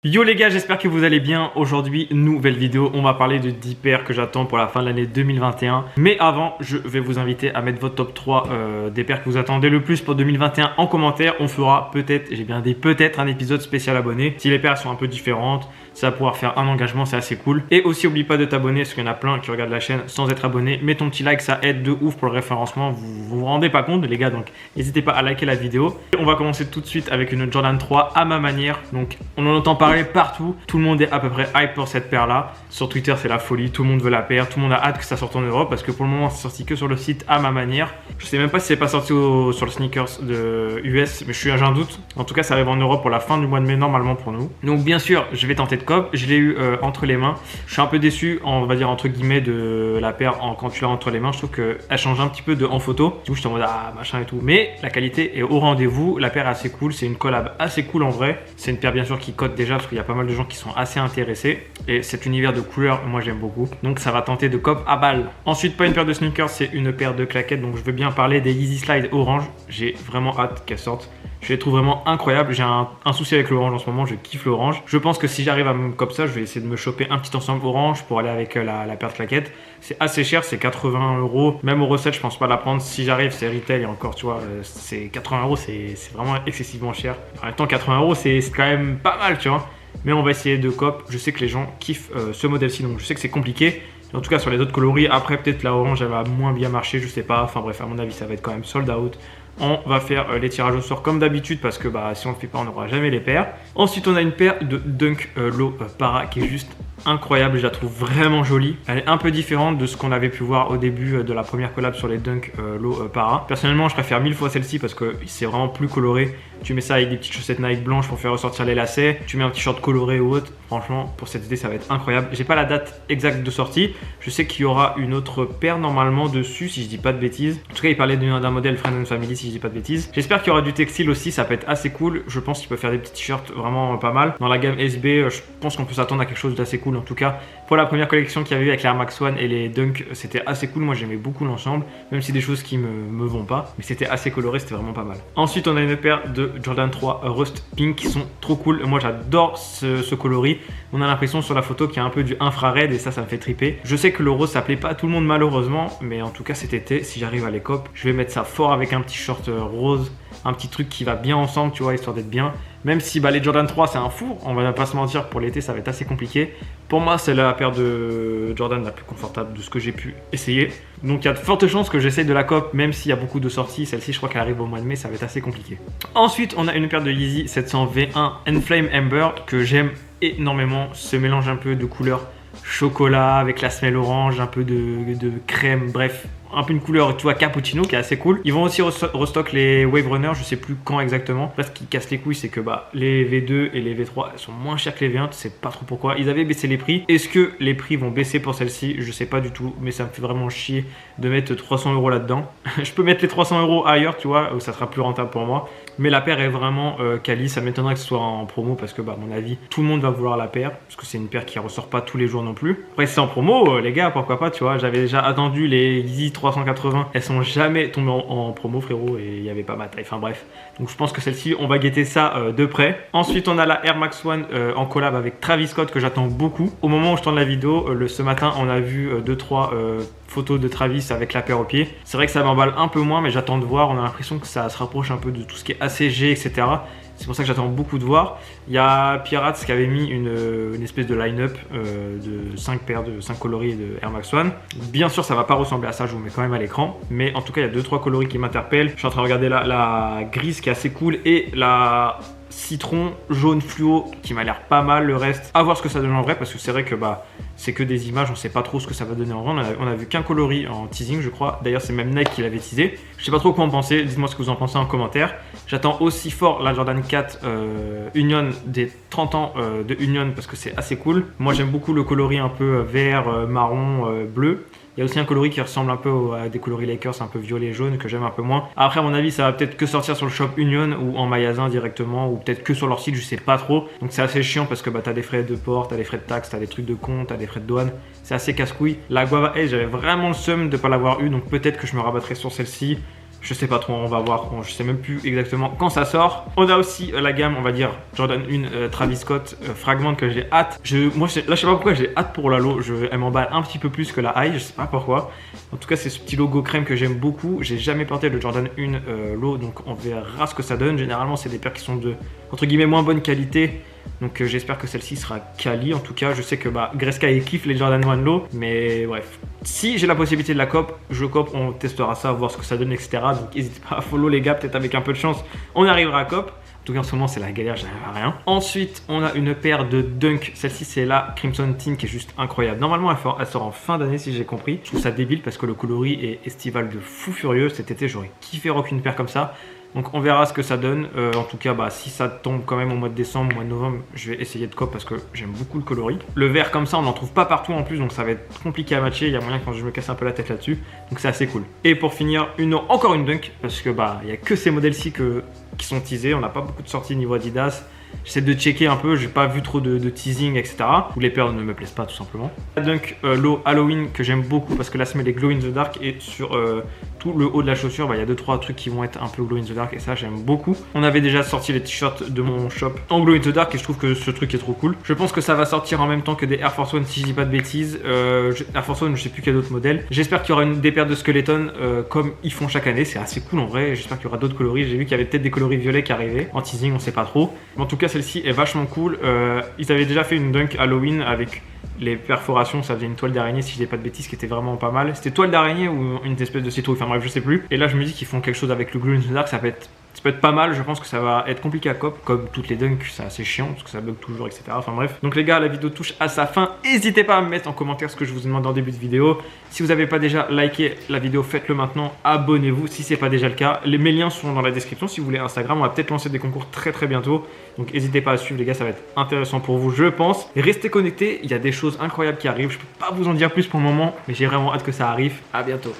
Yo les gars, j'espère que vous allez bien. Aujourd'hui, nouvelle vidéo, on va parler de 10 paires que j'attends pour la fin de l'année 2021. Mais avant, je vais vous inviter à mettre votre top 3 des paires que vous attendez le plus pour 2021 en commentaire. On fera peut-être, j'ai bien dit peut-être, un épisode spécial abonné. Si les paires sont un peu différentes, ça va pouvoir faire un engagement, c'est assez cool. Et aussi, oublie pas de t'abonner, parce qu'il y en a plein qui regardent la chaîne sans être abonné. Mets ton petit like, ça aide de ouf pour le référencement. Vous rendez pas compte les gars, donc n'hésitez pas à liker la vidéo. On va commencer tout de suite avec une Jordan 3 à ma manière. Donc on en entend parler partout, tout le monde est à peu près hype pour cette paire là. Sur Twitter c'est la folie, tout le monde veut la paire, tout le monde a hâte que ça sorte en Europe parce que pour le moment c'est sorti que sur le site à ma manière. Je sais même pas si c'est pas sorti sur le sneakers de US, mais j'ai un doute. En tout cas ça arrive en Europe pour la fin du mois de mai normalement pour nous. Donc bien sûr je vais tenter de cop, je l'ai eu entre les mains. Je suis un peu déçu, on va dire entre guillemets, de la paire quand tu l'as entre les mains. Je trouve qu'elle change un petit peu en photo. Du coup je suis en mode ah machin et tout, mais la qualité est au rendez-vous. La paire est assez cool, c'est une collab assez cool en vrai. C'est une paire bien sûr qui cote déjà parce qu'il y a pas mal de gens qui sont assez intéressés et cet univers de couleurs moi j'aime beaucoup, donc ça va tenter de cop à balle. Ensuite pas une paire de sneakers, c'est une paire de claquettes, donc je veux bien parler des Yeezy Slide orange. J'ai vraiment hâte qu'elles sortent, je les trouve vraiment incroyables. J'ai un souci avec l'orange en ce moment, je kiffe l'orange. Je pense que si j'arrive à me cop ça, je vais essayer de me choper un petit ensemble orange pour aller avec la paire de claquettes. C'est assez cher, c'est 80 €, même au recette je pense pas la prendre. Si j'arrive c'est retail et encore tu vois, c'est 80 €, c'est vraiment excessivement cher. En même temps 80 € c'est quand même pas mal tu vois. Mais on va essayer de cop. Je sais que les gens kiffent ce modèle-ci, donc je sais que c'est compliqué. En tout cas sur les autres coloris, après peut-être la orange elle va moins bien marcher, je sais pas. Enfin bref, à mon avis ça va être quand même sold out. On va faire les tirages au sort comme d'habitude parce que si on le fait pas on n'aura jamais les paires. Ensuite on a une paire de Dunk Low Para qui est juste incroyable, je la trouve vraiment jolie. Elle est un peu différente de ce qu'on avait pu voir au début de la première collab sur les Dunk Low Para. Personnellement je préfère 1000 fois celle-ci parce que c'est vraiment plus coloré. Tu mets ça avec des petites chaussettes Nike blanches pour faire ressortir les lacets, tu mets un petit short coloré ou autre. Franchement pour cette idée ça va être incroyable. J'ai pas la date exacte de sortie, je sais qu'il y aura une autre paire normalement dessus si je dis pas de bêtises. En tout cas il parlait d'un modèle Friends and Family si je dis pas de bêtises. J'espère qu'il y aura du textile aussi, ça peut être assez cool. Je pense qu'il peut faire des petits t-shirts vraiment pas mal. Dans la gamme SB, je pense qu'on peut s'attendre à quelque chose d'assez cool. En tout cas, pour la première collection qu'il y avait eu avec les Air Max One et les Dunk, c'était assez cool. Moi, j'aimais beaucoup l'ensemble, même si des choses qui me vont pas. Mais c'était assez coloré, c'était vraiment pas mal. Ensuite, on a une paire de Jordan 3 Rust Pink qui sont trop cool. Moi, j'adore ce coloris. On a l'impression sur la photo qu'il y a un peu du infrared et ça me fait triper. Je sais que le rose, ça plaît pas à tout le monde malheureusement, mais en tout cas, cet été, si j'arrive à les cop, je vais mettre ça fort avec un petit short rose, un petit truc qui va bien ensemble, tu vois, histoire d'être bien. Même si les Jordan 3 c'est un four, on va pas se mentir, pour l'été ça va être assez compliqué. Pour moi c'est la paire de Jordan la plus confortable de ce que j'ai pu essayer. Donc il y a de fortes chances que j'essaye de la cop, même s'il y a beaucoup de sorties. Celle-ci je crois qu'elle arrive au mois de mai, ça va être assez compliqué. Ensuite on a une paire de Yeezy 700 V1 Enflame Amber que j'aime énormément. Ce mélange un peu de couleurs chocolat avec la semelle orange, un peu de crème, bref. Un peu une couleur, tu vois, cappuccino qui est assez cool. Ils vont aussi restock les Wave Runner, je sais plus quand exactement. Là, ce qui casse les couilles, c'est que les V2 et les V3 sont moins chers que les V1, tu sais pas trop pourquoi. Ils avaient baissé les prix. Est-ce que les prix vont baisser pour celle-ci? Je sais pas du tout, mais ça me fait vraiment chier de mettre 300 € là-dedans. Je peux mettre les 300 € ailleurs, tu vois, où ça sera plus rentable pour moi. Mais la paire est vraiment quali. Ça m'étonnerait que ce soit en promo parce que, à mon avis, tout le monde va vouloir la paire parce que c'est une paire qui ressort pas tous les jours non plus. Après, si c'est en promo, les gars, pourquoi pas, tu vois. J'avais déjà attendu les Yeezy 380, elles sont jamais tombées en promo frérot et il n'y avait pas ma taille, enfin bref. Donc je pense que celle-ci on va guetter ça de près. Ensuite on a la Air Max One en collab avec Travis Scott que j'attends beaucoup. Au moment où je tourne la vidéo, ce matin on a vu 2-3 photos de Travis avec la paire au pied. C'est vrai que ça m'emballe un peu moins mais j'attends de voir, on a l'impression que ça se rapproche un peu de tout ce qui est ACG etc. C'est pour ça que j'attends beaucoup de voir. Il y a Pirates qui avait mis une espèce de line-up de 5 paires de 5 coloris de Air Max One. Bien sûr, ça va pas ressembler à ça, je vous mets quand même à l'écran. Mais en tout cas, il y a 2-3 coloris qui m'interpellent. Je suis en train de regarder la grise qui est assez cool et la citron jaune fluo qui m'a l'air pas mal. Le reste, à voir ce que ça donne en vrai parce que c'est vrai que c'est que des images, on sait pas trop ce que ça va donner en vrai. On a vu qu'un coloris en teasing je crois. D'ailleurs c'est même Nike qui l'avait teasé. Je sais pas trop quoi en penser, dites-moi ce que vous en pensez en commentaire. J'attends aussi fort la Jordan 4 Union des 30 ans de Union parce que c'est assez cool. Moi j'aime beaucoup le coloris un peu vert, marron, bleu. Il y a aussi un coloris qui ressemble un peu à des coloris Lakers, un peu violet et jaune, que j'aime un peu moins. Après, à mon avis, ça va peut-être que sortir sur le shop Union ou en magasin directement, ou peut-être que sur leur site, je sais pas trop. Donc c'est assez chiant parce que t'as des frais de port, t'as des frais de taxes, t'as des trucs de compte, t'as des frais de douane. C'est assez casse-couille. La Guava Ace, j'avais vraiment le seum de pas l'avoir eu, donc peut-être que je me rabattrai sur celle-ci. Je sais pas trop, on va voir. Bon, je sais même plus exactement quand ça sort. On a aussi la gamme, on va dire Jordan 1 Travis Scott Fragment que j'ai hâte. Là, je sais pas pourquoi j'ai hâte pour la low. Elle m'emballe un petit peu plus que la high, je sais pas pourquoi. En tout cas, c'est ce petit logo crème que j'aime beaucoup. J'ai jamais porté le Jordan 1 low, donc on verra ce que ça donne. Généralement, c'est des paires qui sont de entre guillemets moins bonne qualité. Donc j'espère que celle-ci sera quali. En tout cas, je sais que Greska il kiffe les Jordan 1 low, mais bref. Si j'ai la possibilité de la cop, je cop, on testera ça, voir ce que ça donne, etc. Donc n'hésitez pas à follow les gars, peut-être avec un peu de chance, on arrivera à cop. En tout cas, en ce moment, c'est la galère, j'arrive à rien. Ensuite, on a une paire de Dunk. Celle-ci, c'est la Crimson Teen qui est juste incroyable. Normalement, elle sort en fin d'année, si j'ai compris. Je trouve ça débile parce que le coloris est estival de fou furieux. Cet été, j'aurais kiffé rock une paire comme ça. Donc on verra ce que ça donne. En tout cas, si ça tombe quand même au mois de décembre, au mois de novembre, je vais essayer de cop parce que j'aime beaucoup le coloris. Le vert comme ça, on n'en trouve pas partout en plus, donc ça va être compliqué à matcher. Il y a moyen quand je me casse un peu la tête là-dessus. Donc c'est assez cool. Et pour finir, encore une Dunk, parce que il n'y a que ces modèles-ci qui sont teasés. On n'a pas beaucoup de sorties niveau Adidas. J'essaie de checker un peu, j'ai pas vu trop de teasing, etc. Ou les paires ne me plaisent pas tout simplement. La Dunk Low Halloween que j'aime beaucoup parce que la semelle est glow in the dark et sur tout le haut de la chaussure, il y a 2-3 trucs qui vont être un peu glow in the dark et ça j'aime beaucoup. On avait déjà sorti les t-shirts de mon shop en glow in the dark et je trouve que ce truc est trop cool. Je pense que ça va sortir en même temps que des Air Force One si je dis pas de bêtises. Air Force One, je sais plus quel autre modèle. J'espère qu'il y aura des paires de Skeleton comme ils font chaque année, c'est assez cool en vrai. J'espère qu'il y aura d'autres coloris. J'ai vu qu'il y avait peut-être des coloris violets qui arrivaient en teasing, on sait pas trop. Mais en tout cas, celle-ci est vachement cool. Ils avaient déjà fait une Dunk Halloween avec les perforations, ça faisait une toile d'araignée si je dis pas de bêtises qui était vraiment pas mal. C'était toile d'araignée ou une espèce de citrouille, enfin bref je sais plus. Et là je me dis qu'ils font quelque chose avec le Glow in the Dark, ça peut être pas mal. Je pense que ça va être compliqué à cop, comme toutes les dunks, c'est assez chiant parce que ça bug toujours, etc. Enfin bref. Donc les gars, la vidéo touche à sa fin. N'hésitez pas à me mettre en commentaire ce que je vous ai demandé en début de vidéo. Si vous n'avez pas déjà liké la vidéo, faites-le maintenant. Abonnez-vous si c'est pas déjà le cas. Mes liens sont dans la description si vous voulez Instagram. On va peut-être lancer des concours très bientôt. Donc n'hésitez pas à suivre les gars, ça va être intéressant pour vous je pense. Et restez connectés, il y a des choses incroyables qui arrivent. Je peux pas vous en dire plus pour le moment, mais j'ai vraiment hâte que ça arrive. À bientôt.